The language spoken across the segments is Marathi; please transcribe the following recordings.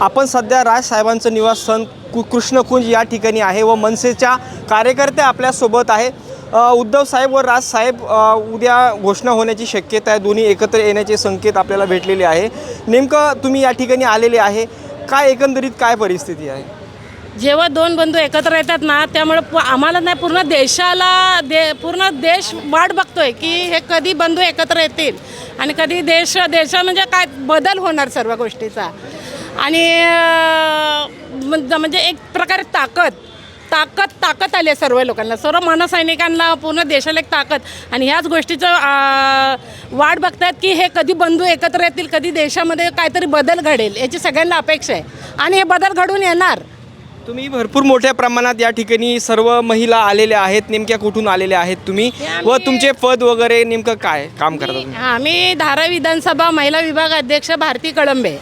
आपण सध्या राजसाहेबांचं निवासस्थान कृष्णकुंज या ठिकाणी आहे व मनसेच्या कार्यकर्ते आपल्यासोबत आहे। उद्धव साहेब व राजसाहेब उद्या घोषणा होण्याची शक्यता आहे। दोन्ही एकत्र येण्याचे संकेत आपल्याला भेटलेले आहे। नेमकं तुम्ही या ठिकाणी आलेले आहे, काय एकंदरीत काय परिस्थिती आहे? जेव्हा दोन बंधू एकत्र येतात ना, त्यामुळे आम्हाला नाही पूर्ण देशाला पूर्ण देश वाट बघतोय की हे कधी बंधू एकत्र येतील आणि कधी देशा म्हणजे काय बदल होणार सर्व गोष्टीचा। आणि म्हणजे एक प्रकारे ताकद आली आहे सर्व लोकांना, सर्व मनसैनिकांना, पूर्ण देशाला एक ताकद। आणि ह्याच गोष्टीचं वाट बघतात की हे कधी बंधू एकत्र येतील, कधी देशामध्ये काहीतरी बदल घडेल, याची सगळ्यांना अपेक्षा आहे आणि हे बदल घडून येणार। तुम्ही भरपूर मोठ्या प्रमाणात या ठिकाणी सर्व महिला आलेल्या आहेत, नेमक्या कुठून आलेल्या आहेत तुम्ही व तुमचे पद वगैरे नेमकं काय काम करता तुम्ही? आम्ही धारावी विधानसभा महिला विभाग अध्यक्ष भारती कळंबे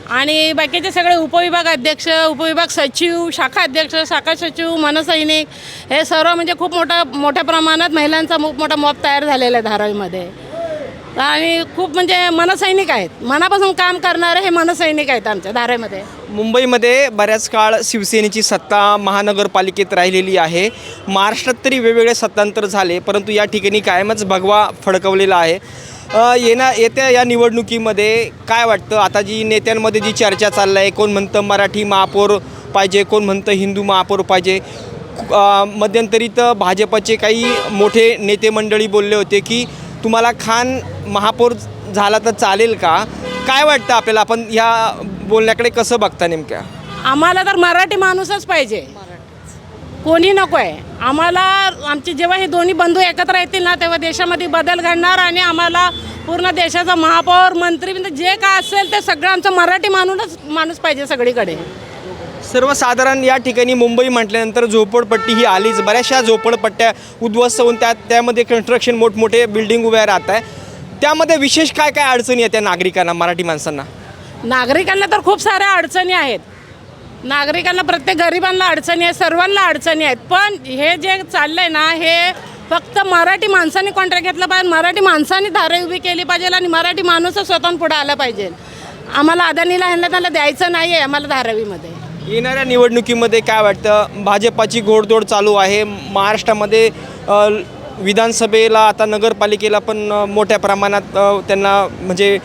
आणि बाकीचे सगळे उपविभाग अध्यक्ष, उपविभाग सचिव, शाखा अध्यक्ष, शाखा सचिव, मनसैनिक, हे सर्व म्हणजे खूप मोठ्या प्रमाणात महिलांचा मोठा मॉब तयार झालेला आहे धारावीमध्ये। आणि खूप म्हणजे मनसैनिक आहेत, मनापासून काम करणारे हे मनसैनिक आहेत आमच्या धारावीमध्ये। मुंबईमध्ये बऱ्याच काळ शिवसेनेची सत्ता महानगरपालिकेत राहिलेली आहे। महाराष्ट्रात तरी वेगवेगळे सत्तांतर झाले, परंतु या ठिकाणी कायमच भगवा फडकवलेला आहे। येत्या या निवडणुकीमध्ये काय वाटतं? आता जी नेत्यांमध्ये जी चर्चा चालली आहे, कोण म्हणतं मराठी महापौर पाहिजे, कोण म्हणतं हिंदू महापौर पाहिजे। मध्यंतरीत भाजपचे काही मोठे नेते मंडळी बोलले होते की तुम्हाला खान महापौर झाला तर चालेल का? काय वाटतं आपल्याला? आपण ह्या बोलण्याकडे कसं बघता नेमक्या? आम्हाला तर मराठी माणूसच पाहिजे, कोणी नको आहे आम्हाला। आमचे जेव्हा हे दोन्ही बंधू एकत्र येतील ना, तेव्हा देशामध्ये बदल घडणार आणि आम्हाला पूर्ण देशाचा महापौर, मंत्री, म्हणजे जे काय असेल ते सगळं आमचं मराठी माणूस पाहिजे सगळीकडे। सर्वसाधारण या ठिकाणी मुंबई म्हटल्यानंतर झोपडपट्टी ही आलीच। बऱ्याचशा झोपडपट्ट्या उद्ध्वस्त होऊन त्यामध्ये कन्स्ट्रक्शन, मोठमोठे बिल्डिंग उभ्या राहत आहे। त्यामध्ये विशेष काय काय अडचणी येत्या नागरिकांना, मराठी माणसांना? नागरिकांना तर खूप साऱ्या अडचणी आहेत, नागरिकांना, प्रत्येक गरिबांना अडचणी आहेत, सर्वांना अडचणी आहेत। पण हे जे चाललं आहे ना, हे फक्त मराठी माणसांनी कॉन्ट्रॅक्ट घेतलं पाहिजे, मराठी माणसांनी धारे उभी केली पाहिजे आणि मराठी माणूसच स्वतःहून पुढे आला पाहिजे। आम्हाला अदानीला ह्यांना त्याला द्यायचं नाही आहे आम्हाला धारावीमध्ये। येणाऱ्या निवडणुकीमध्ये काय वाटतं? भाजपाची घोडदौड चालू आहे महाराष्ट्रामध्ये। विधानसभेला, आता नगरपालिकेला पण मोठ्या प्रमाणात त्यांना म्हणजे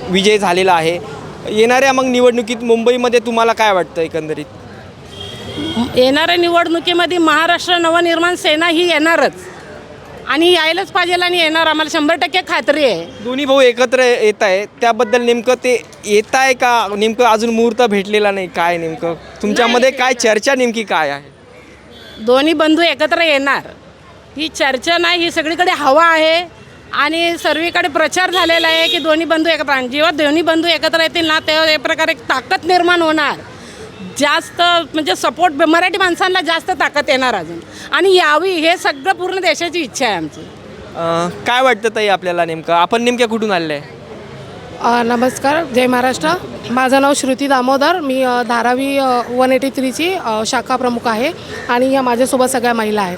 विजय झालेला आहे। येणाऱ्या मग निवडणुकीत मुंबईमध्ये तुम्हाला काय वाटतं एकंदरीत? येणाऱ्या निवडणुकीमध्ये महाराष्ट्र नवनिर्माण सेना ही येणारच आणि यायलाच पाहिजे आणि येणार, आम्हाला 100% खात्री आहे। दोन्ही भाऊ एकत्र येत आहे, त्याबद्दल नेमकं ते येत आहे का? नेमकं अजून मुहूर्त भेटलेला नाही, काय नेमकं तुमच्यामध्ये काय चर्चा नेमकी काय आहे? दोन्ही बंधू एकत्र येणार ही चर्चा नाही, ही सगळीकडे हवा आहे आणि सर्वीकडे प्रचार झालेला आहे की दोन्ही बंधू एकत्र। जेव्हा दोन्ही बंधू एकत्र येतील ना, तेव्हा एक प्रकारे ताकद निर्माण होणार, जास्त म्हणजे सपोर्ट मराठी माणसांना जास्त ताकद येणार अजून आणि यावी, हे सगळं पूर्ण देशाची इच्छा आहे आमची। काय वाटतं ताई आपल्याला नेमकं? आपण नेमक्या कुठून आले आहे? नमस्कार, जय महाराष्ट्र। माझं नाव श्रुती दामोदर, मी धारावी 183ची शाखा प्रमुख आहे आणि या माझ्यासोबत सगळ्या महिला आहेत।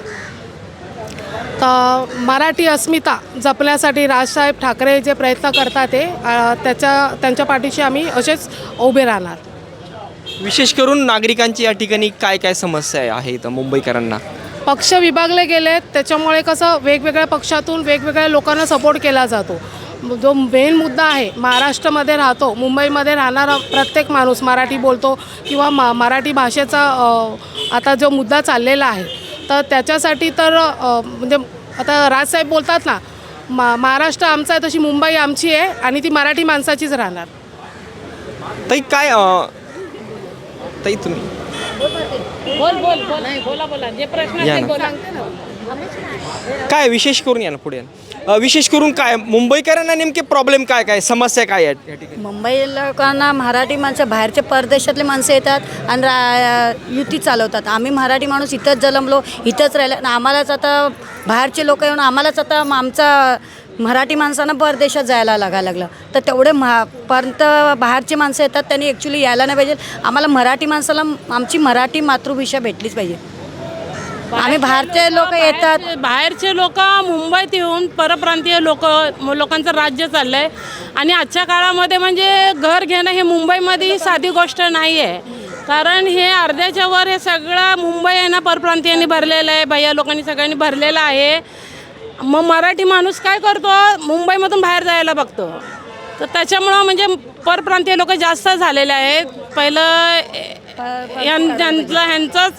तर मराठी अस्मिता जपण्यासाठी राजसाहेब ठाकरे जे प्रयत्न करतात ते त्यांच्या पाठीशी आम्ही असेच उभे राहणार। विशेष करून नागरिकांची या ठिकाणी काय काय समस्या आहे इथं मुंबईकरांना? पक्ष विभागले गेलेत, त्याच्यामुळे कसं वेगवेगळ्या पक्षातून वेगवेगळ्या लोकांना सपोर्ट केला जातो। जो मेन मुद्दा आहे, महाराष्ट्रामध्ये राहतो, मुंबईमध्ये राहणारा प्रत्येक माणूस मराठी बोलतो किंवा मराठी भाषेचा आता जो मुद्दा चाललेला आहे, तर त्याच्यासाठी तर म्हणजे आता राजसाहेब बोलतात ना, महाराष्ट्र आमचा आहे तशी मुंबई आमची आहे आणि ती मराठी माणसाचीच राहणार। ताई काय ताई तुम्ही बोला जे प्रश्न बोला। काय विशेष करून या ना पुढे विशेष करून काय मुंबईकरांना नेमके प्रॉब्लेम काय काय समस्या काय आहेत या ठिकाणी? मुंबई लोकांना मराठी माणसं, बाहेरचे परदेशातले माणसं येतात आणि युती चालवतात। आम्ही मराठी माणूस इथंच जन्मलो, इथंच राहिलं, आम्हालाच आता बाहेरचे लोक येऊन आम्हालाच आता आमचा मराठी माणसांना परदेशात जायला लागलं। तर तेवढे परत बाहेरचे माणसं येतात, त्यांनी ॲक्च्युली यायला नाही पाहिजे। आम्हाला मराठी माणसाला आमची मराठी मातृभाषा भेटलीच पाहिजे। आम्ही भारतीय लोक येतात. बाहेरचे लोक मुंबईत येऊन परप्रांतीय लोकांचं राज्य चाललं आहे. आणि आजच्या काळामध्ये म्हणजे घर घेणं हे मुंबईमध्ये ही साधी गोष्ट नाही आहे. कारण हे अर्ध्याच्या वर हे सगळं मुंबई आहे ना परप्रांतीयांनी भरलेलं आहे, भैया लोकांनी सगळ्यांनी भरलेलं आहे. मग मराठी माणूस काय करतो, मुंबईमधून बाहेर जायला बघतो. तर त्याच्यामुळं म्हणजे परप्रांतीय लोक जास्त झालेले आहेत. पहिलं ह्यांचाच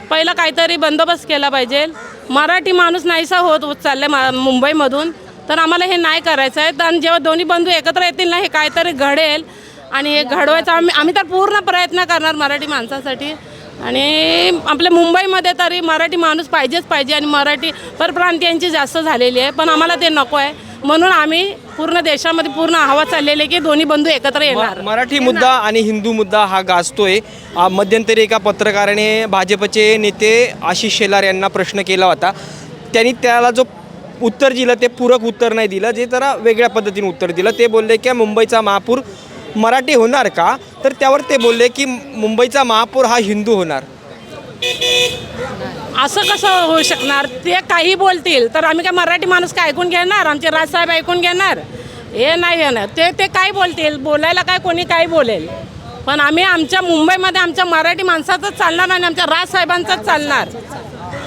पहिलं काहीतरी बंदोबस्त केला पाहिजे. मराठी माणूस नाहीसा होत चाललं मुंबईमधून. तर आम्हाला हे नाही करायचं आहे. आणि जेव्हा दोन्ही बंधू एकत्र येतील ना, हे काहीतरी घडेल. आणि हे घडवायचं आम्ही तर पूर्ण प्रयत्न करणार मराठी माणसासाठी. आणि आपल्या मुंबईमध्ये तरी मराठी माणूस पाहिजेच पाहिजे. आणि मराठी परप्रांतीयांची जास्त झालेली आहे, पण आम्हाला ते नको आहे. म्हणून आम्ही पूर्ण देशामध्ये पूर्ण हवा चाललेली आहे की दोन्ही बंधू एकत्र येणार. मराठी मुद्दा आणि हिंदू मुद्दा हा गाजतोय. मध्यंतरी एका पत्रकाराने भाजपचे नेते आशिष शेलार यांना प्रश्न केला होता. त्यांनी त्याला जो उत्तर दिलं ते पूरक उत्तर नाही दिलं, जे जरा वेगळ्या पद्धतीने उत्तर दिलं. ते बोलले की मुंबईचा महापौर मराठी होणार का, तर त्यावर ते बोलले की मुंबईचा महापौर हा हिंदू होणार. असं कसं होऊ शकणार. ते काही बोलतील तर आम्ही काय मराठी माणूस काय ऐकून घेणार, आमचे राजसाहेब ऐकून घेणार, हे नाही घेणार. ते काय बोलतील, बोलायला काय कोणी काय बोलेल. पण आम्ही आमच्या मुंबईमध्ये आमच्या मराठी माणसाचंच चालणार आणि आमच्या राजसाहेबांचंच चालणार.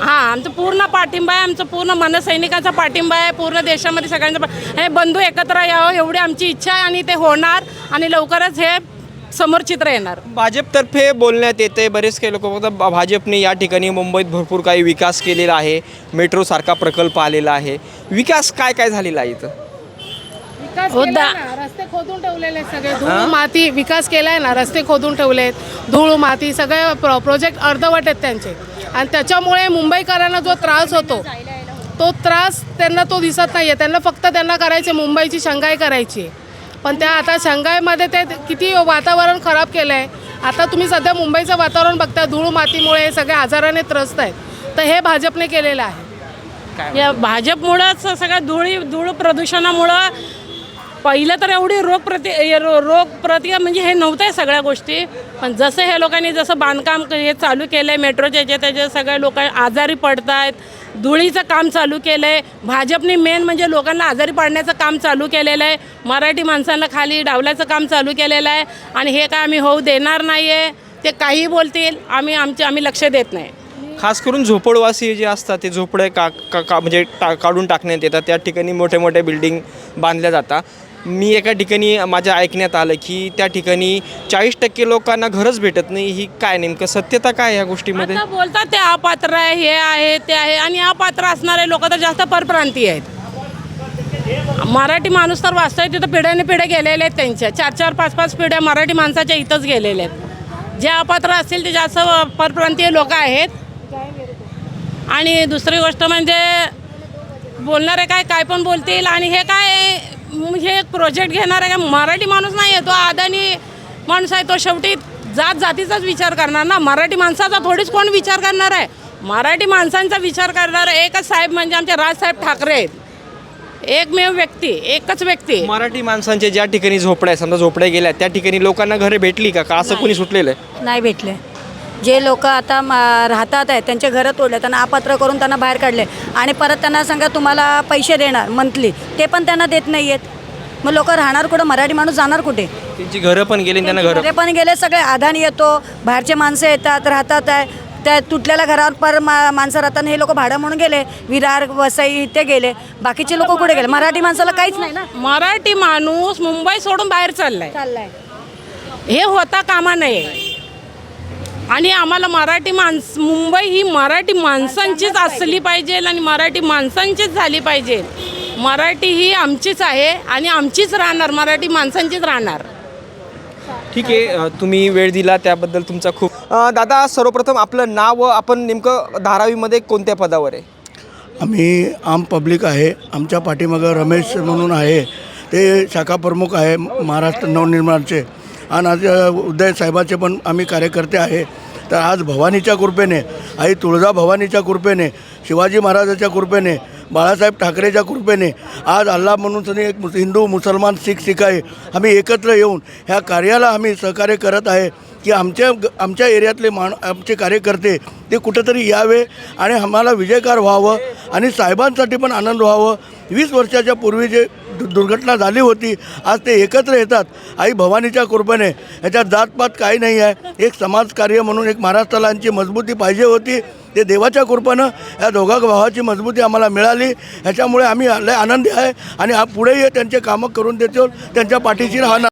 हां, आमचं पूर्ण पाठिंबा आहे, आमचं पूर्ण मनसैनिकांचा पाठिंबा आहे. पूर्ण देशामध्ये सगळ्यांचा हे बंधू एकत्र यावं एवढी आमची इच्छा आहे. आणि ते होणार आणि लवकरच हे समोर चित्र येणार. भाजपतर्फे बोलण्यात येते, बरेच काही लोक बघतात भाजपने या ठिकाणी मुंबईत भरपूर काही विकास केलेला आहे. मेट्रोसारखा प्रकल्प आलेला आहे. विकास काय काय झालेला आहे इथं? विकास केलाय ना, रस्ते खोदून ठेवलेले आहेत सगळे. धूळ माती विकास केलाय ना, रस्ते खोदून ठेवलेत. धूळ माती सगळे प्रोजेक्ट अर्धवट आहेत त्यांचे. आणि त्याच्यामुळे मुंबईकरांना जो त्रास होतो तो त्रास त्यांना तो दिसत नाही आहे. त्यांना फक्त करायचे मुंबईची शंघाई करायची. पण त्या आता शंघाईमध्ये ते किती वातावरण खराब केलं आहे. आता तुम्ही सध्या मुंबईचं वातावरण बघता, धूळ मातीमुळे सगळे आजाराने त्रस्त आहेत. तर हे भाजपने केलेलं आहे. या भाजपमुळंच सगळं धूळ प्रदूषणामुळं पहिलं तर एवढी रोग म्हणजे हे नव्हतं आहे सगळ्या गोष्टी. पण जसं हे लोकांनी जसं बांधकाम हे चालू केलं आहे मेट्रोचे त्याचे सगळे लोक आजारी पडत आहेत. धुळीचं काम चालू केलं आहे भाजपने. मेन म्हणजे लोकांना आजारी पडण्याचं काम चालू केलेलं आहे. मराठी माणसांना खाली डावल्याचं काम चालू केलेलं आहे. आणि हे काय आम्ही होऊ देणार नाही आहे. ते काही बोलतील, आम्ही लक्ष देत नाही. खास करून झोपडवासी जे असतात ते झोपडे म्हणजे काढून टाकण्यात येतात. त्या ठिकाणी मोठे मोठे बिल्डिंग बांधल्या जातात. मी एका ठिकाणी माझ्या ऐकण्यात आलं की त्या ठिकाणी 40% लोकांना घरच भेटत नाही. ही काय नेमकं सत्यता काय या गोष्टीमध्ये? आता बोलतात ते अपात्र आहे, हे आहे ते आहे. आणि अपात्र असणारे लोक तर जास्त परप्रांतीय आहेत. मराठी माणूस तर वास्तविक तिथं पिढ्याने पिढ्या गेलेले आहेत. त्यांच्या 4-4, 5-5 पिढ्या मराठी माणसाच्या इथंच गेलेले आहेत. जे अपात्र असतील ते जास्त परप्रांतीय लोक आहेत. आणि दुसरी गोष्ट म्हणजे बोलणारे काय पण बोलतील. आणि हे काय हे प्रोजेक्ट घेणार आहे का मराठी माणूस नाही आहे. तो अदानी माणूस आहे. तो शेवटी जातीचाच विचार करणार ना. मराठी माणसाचा थोडीच कोण विचार करणार आहे. मराठी माणसांचा विचार करणार एकच साहेब म्हणजे आमचे राजसाहेब ठाकरे आहेत. एकमेव व्यक्ती, एकच व्यक्ती. मराठी माणसांचे ज्या ठिकाणी झोपड्या समजा झोपड्या गेल्या त्या ठिकाणी लोकांना घरे भेटली का असं कोणी सुटलेलं आहे? नाही भेटले. जे लोक आता राहतात आहेत त्यांचे घरं तोडले, त्यांना अपात्र करून त्यांना बाहेर काढले. आणि परत त्यांना सांगा तुम्हाला पैसे देणार मंथली, ते पण त्यांना देत नाही आहेत. मग लोक राहणार कुठं? मराठी माणूस जाणार कुठे? त्यांची घरं पण गेली, त्यांना घरं पण गेले. सगळे अदानी येतो, बाहेरचे माणसं येतात, राहतात आहे. त्या तुटलेल्या घरावर माणसं राहतात. हे लोक भाडं म्हणून गेले. विरार वसई ते गेले. बाकीचे लोक कुठे गेले? मराठी माणसाला काहीच नाही ना. मराठी माणूस मुंबई सोडून बाहेर चाललाय. हे होता कामा नये. आणि आम्हाला मुंबई ही मराठी माणसांचीच असली पाहिजे आणि मराठी माणसांचीच झाली पाहिजे. मराठी ही आमचीच आहे आणि आमचीच राहणार, मराठी माणसांचीच राहणार. ठीक आहे, तुम्ही वेळ दिला त्याबद्दल तुमचा खूप. दादा, सर्वप्रथम आपलं नाव व आपण नेमकं धारावीमध्ये कोणत्या पदावर आहे? आम्ही आम पब्लिक आहे. आमच्या पाठीमागं रमेश म्हणून आहे, ते शाखा प्रमुख आहे महाराष्ट्र नवनिर्माणचे. आणि आज उदय साहेबाचे पण आम्ही कार्यकर्ते आहे. तर आज भवानीच्या कृपेने, आई तुळजा भवानीच्या कृपेने, शिवाजी महाराजाच्या कृपेने, बाळासाहेब ठाकरेच्या कृपेने आज अल्लाह म्हणून एक हिंदू मुसलमान शीख सिखाई आम्ही एकत्र येऊन ह्या कार्याला आम्ही सहकार्य करत आहे. की आमच्या एरियातले आमचे कार्यकर्ते ते कुठेतरी यावे आणि आम्हाला विजयकार व्हावं आणि साहेबांसाठी पण आनंद व्हावं. 20 वर्षाच्या पूर्वी जे दुर्घटना झाली होती, आज ते एकत्र येतात. आई भवानीच्या कृपेने ह्याच्यात जातपात काही नाही आहे. एक समाजकार्य म्हणून एक महाराष्ट्राला यांची मजबूती पाहिजे होती. ते देवाच्या कृपेनं या दोघा भावाची मजबूती आम्हाला मिळाली. ह्याच्यामुळे आम्ही लय आनंदी आहे आणि पुढेही त्यांचे कामं करून देतो. त्यांच्या पाठीशी राहणार.